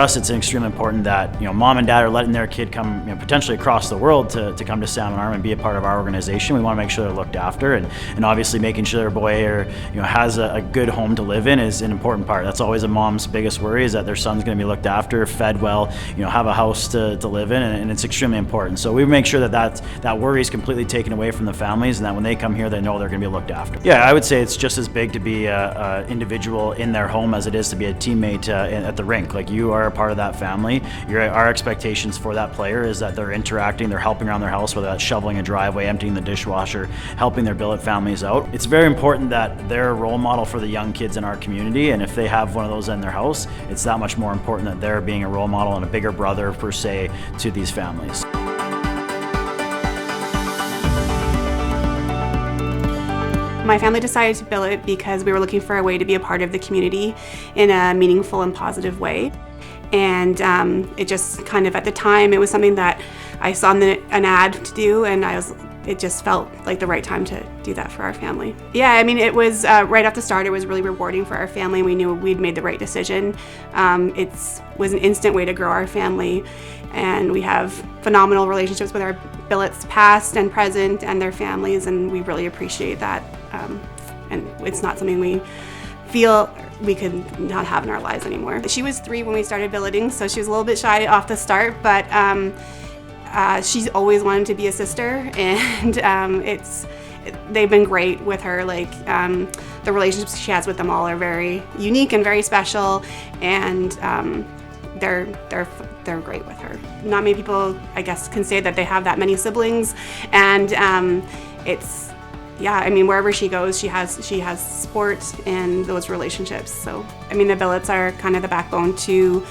us, it's extremely important that, mom and dad are letting their kid come, potentially across the world to come to Salmon Arm and be a part of our organization. We want to make sure they're looked after, and obviously making sure their boy has a good home to live in is an important part. That's always a mom's biggest worry, is that their son's going to be looked after, fed well, have a house to live in, and it's extremely important. So we make sure that worry is completely taken away from the families, and that when they come here, they know they're going to be looked after. Yeah, I would say it's just as big to be a individual in their home as it is to be a teammate at the rink. Like, you are a part of that family. Our expectations for that player is that they're interacting, they're helping around their house, whether that's shoveling a driveway, emptying the dishwasher, helping their billet families out. It's very important that they're a role model for the young kids in our community, and if they have one of those in their house, it's that much more important that they're being a role model and a bigger brother, per se, to these families. My family decided to billet because we were looking for a way to be a part of the community in a meaningful and positive way. And it just kind of, at the time, it was something that I saw an ad to do, and it just felt like the right time to do that for our family. Yeah, I mean, it was right off the start, it was really rewarding for our family. We knew we'd made the right decision. It was an instant way to grow our family, and we have phenomenal relationships with our billets past and present and their families, and we really appreciate that. And it's not something we feel we could not have in our lives anymore. She was 3 when we started billeting, so she was a little bit shy off the start, but she's always wanted to be a sister, and they've been great with her. Like, the relationships she has with them all are very unique and very special, and they're great with her. Not many people, I guess, can say that they have that many siblings, and yeah, I mean, wherever she goes, she has support and those relationships. So, I mean, the billets are kind of the backbone to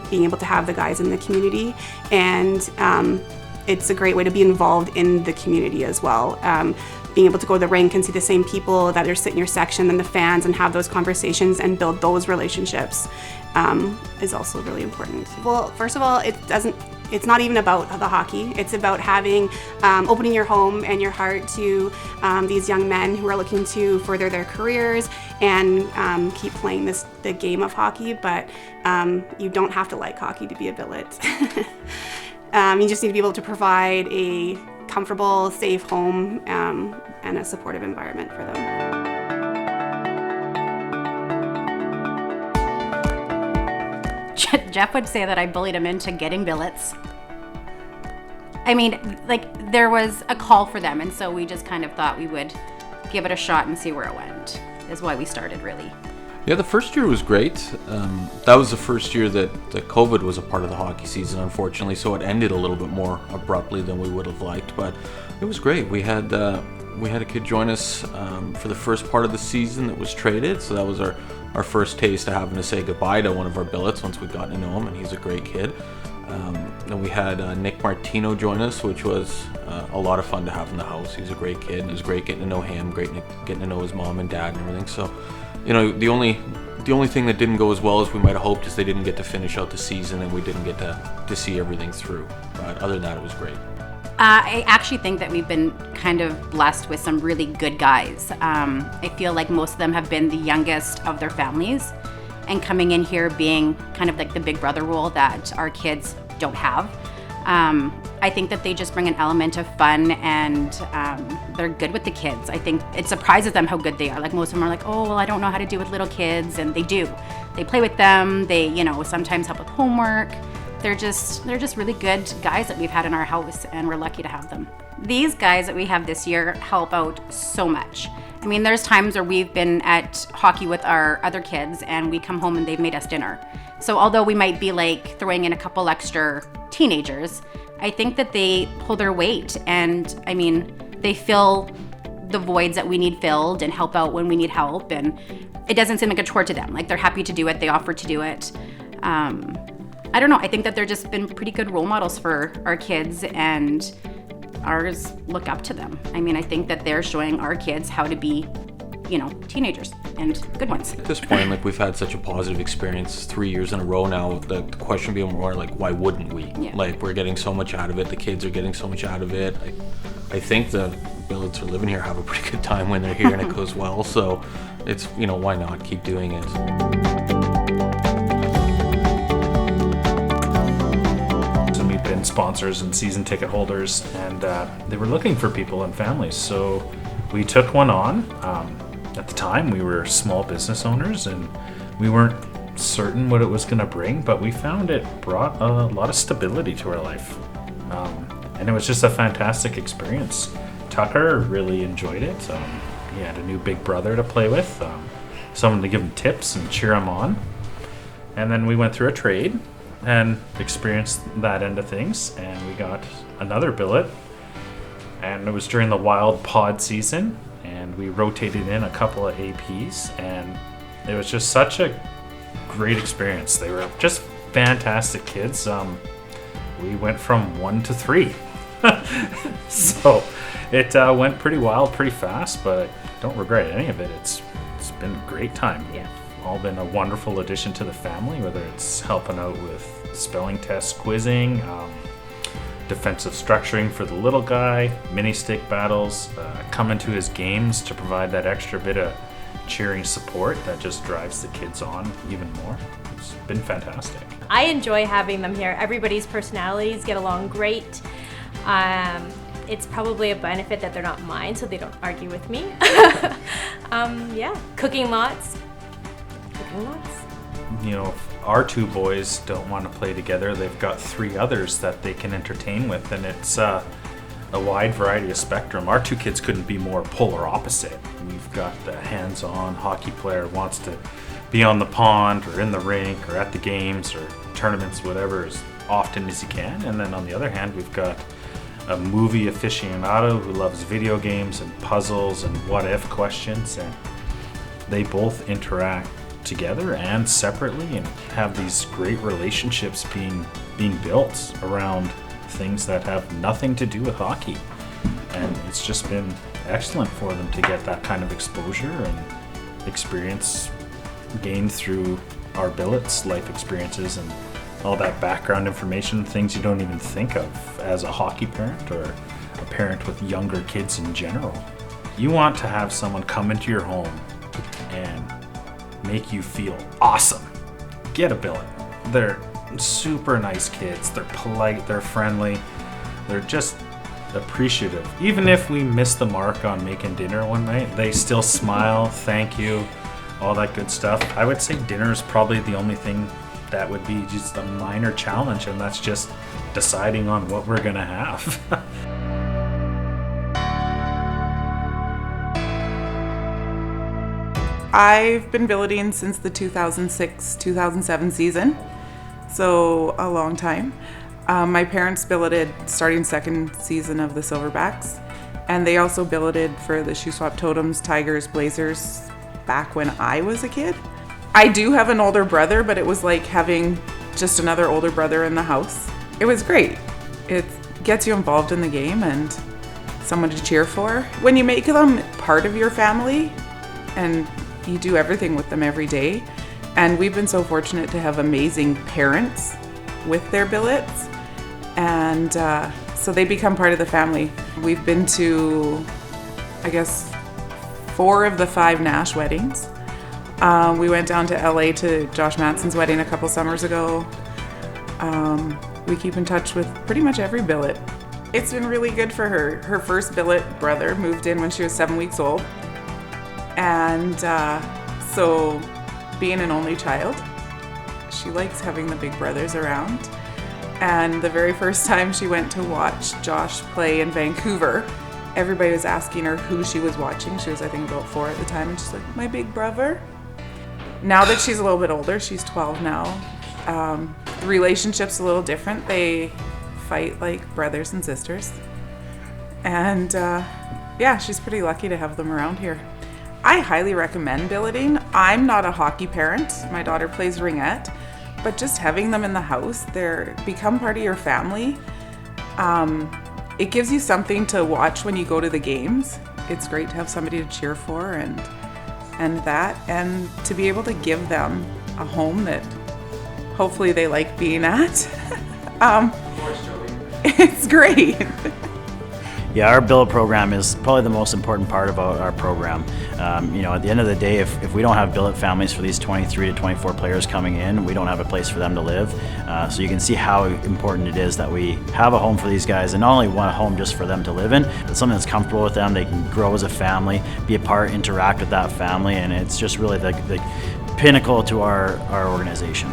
being able to have the guys in the community, and it's a great way to be involved in the community as well. Being able to go to the rink and see the same people that are sit in your section and the fans, and have those conversations and build those relationships is also really important. Well, first of all, it's not even about the hockey. It's about having, opening your home and your heart to these young men who are looking to further their careers and keep playing the game of hockey, but you don't have to like hockey to be a billet. You just need to be able to provide a comfortable, safe home and a supportive environment for them. Jeff would say that I bullied him into getting billets. I mean, like, there was a call for them, and so we just kind of thought we would give it a shot and see where it went, is why we started, really. Yeah, the first year was great. That was the first year that COVID was a part of the hockey season, unfortunately, so it ended a little bit more abruptly than we would have liked, but it was great. We had a kid join us for the first part of the season that was traded, so that was our first taste of having to say goodbye to one of our billets once we'd gotten to know him, and he's a great kid. Then we had Nick Martino join us, which was a lot of fun to have in the house. He's a great kid, and it was great getting to know him, great getting to know his mom and dad and everything. So, the only thing that didn't go as well as we might have hoped is they didn't get to finish out the season, and we didn't get to see everything through. But other than that, it was great. I actually think that we've been kind of blessed with some really good guys. I feel like most of them have been the youngest of their families, and coming in here being kind of like the big brother role that our kids don't have. I think that they just bring an element of fun, and they're good with the kids. I think it surprises them how good they are. Like, most of them are like, oh, well, I don't know how to do with little kids, and they do. They play with them. They, sometimes help with homework. They're just really good guys that we've had in our house, and we're lucky to have them. These guys that we have this year help out so much. I mean, there's times where we've been at hockey with our other kids, and we come home and they've made us dinner. So although we might be like throwing in a couple extra teenagers, I think that they pull their weight, and I mean, they fill the voids that we need filled and help out when we need help, and it doesn't seem like a chore to them. Like, they're happy to do it, they offer to do it. I don't know, I think that they're just been pretty good role models for our kids, and ours look up to them. I mean, I think that they're showing our kids how to be, teenagers, and good ones. At this point, like, we've had such a positive experience 3 years in a row now. The question being more like, why wouldn't we? Yeah. Like, we're getting so much out of it. The kids are getting so much out of it. I think the billets who are living here have a pretty good time when they're here and it goes well. So it's, why not keep doing it? sponsors and season ticket holders, and they were looking for people and families. So we took one on. At the time, we were small business owners, and we weren't certain what it was going to bring, but we found it brought a lot of stability to our life. And it was just a fantastic experience. Tucker really enjoyed it. He had a new big brother to play with, someone to give him tips and cheer him on. And then we went through a trade and experienced that end of things, and we got another billet. And it was during the wild pod season, and we rotated in a couple of APs, and it was just such a great experience. They were just fantastic kids. We went from 1 to 3. So it went pretty wild, pretty fast, but I don't regret any of it. It's been a great time. Yeah. All been a wonderful addition to the family, whether it's helping out with spelling tests, quizzing, defensive structuring for the little guy, mini stick battles, coming to his games to provide that extra bit of cheering support that just drives the kids on even more. It's been fantastic. I enjoy having them here. Everybody's personalities get along great. It's probably a benefit that they're not mine, so they don't argue with me. Yeah, cooking lots. You know, if our two boys don't want to play together, they've got 3 others that they can entertain with, and it's a wide variety of spectrum. Our 2 kids couldn't be more polar opposite. We've got the hands-on hockey player who wants to be on the pond or in the rink or at the games or tournaments, whatever, as often as he can. And then on the other hand, we've got a movie aficionado who loves video games and puzzles and what-if questions, and they both interact together and separately and have these great relationships being built around things that have nothing to do with hockey. And it's just been excellent for them to get that kind of exposure and experience gained through our billets, life experiences, and all that background information, things you don't even think of as a hockey parent or a parent with younger kids in general. You want to have someone come into your home and make you feel awesome. Get a billet. They're super nice kids. They're polite, they're friendly, they're just appreciative. Even if we miss the mark on making dinner one night, they still smile, thank you, all that good stuff. I would say dinner is probably the only thing that would be just a minor challenge, and that's just deciding on what we're gonna have. I've been billeting since the 2006-2007 season, so a long time. My parents billeted starting second season of the Silverbacks, and they also billeted for the Shoe Swap Totems, Tigers, Blazers back when I was a kid. I do have an older brother, but it was like having just another older brother in the house. It was great. It gets you involved in the game and someone to cheer for. When you make them part of your family and you do everything with them every day, and we've been so fortunate to have amazing parents with their billets, and so they become part of the family. We've been to, I guess, 4 of the 5 Nash weddings. We went down to LA to Josh Manson's wedding a couple summers ago. We keep in touch with pretty much every billet. It's been really good for her. Her first billet brother moved in when she was 7 weeks old. And so being an only child, she likes having the big brothers around. And the very first time she went to watch Josh play in Vancouver, everybody was asking her who she was watching. She was, I think, about 4 at the time, and she's like, my big brother. Now that she's a little bit older, she's 12 now, the relationship's a little different. They fight like brothers and sisters. And yeah, she's pretty lucky to have them around here. I highly recommend billeting. I'm not a hockey parent. My daughter plays ringette, but just having them in the house, they're become part of your family. It gives you something to watch when you go to the games. It's great to have somebody to cheer for and to be able to give them a home that hopefully they like being at. It's great. Yeah, our Billet program is probably the most important part about our program. At the end of the day, if we don't have Billet families for these 23 to 24 players coming in, we don't have a place for them to live. So you can see how important it is that we have a home for these guys, and not only one home just for them to live in, but something that's comfortable with them. They can grow as a family, be a part, interact with that family, and it's just really the pinnacle to our organization.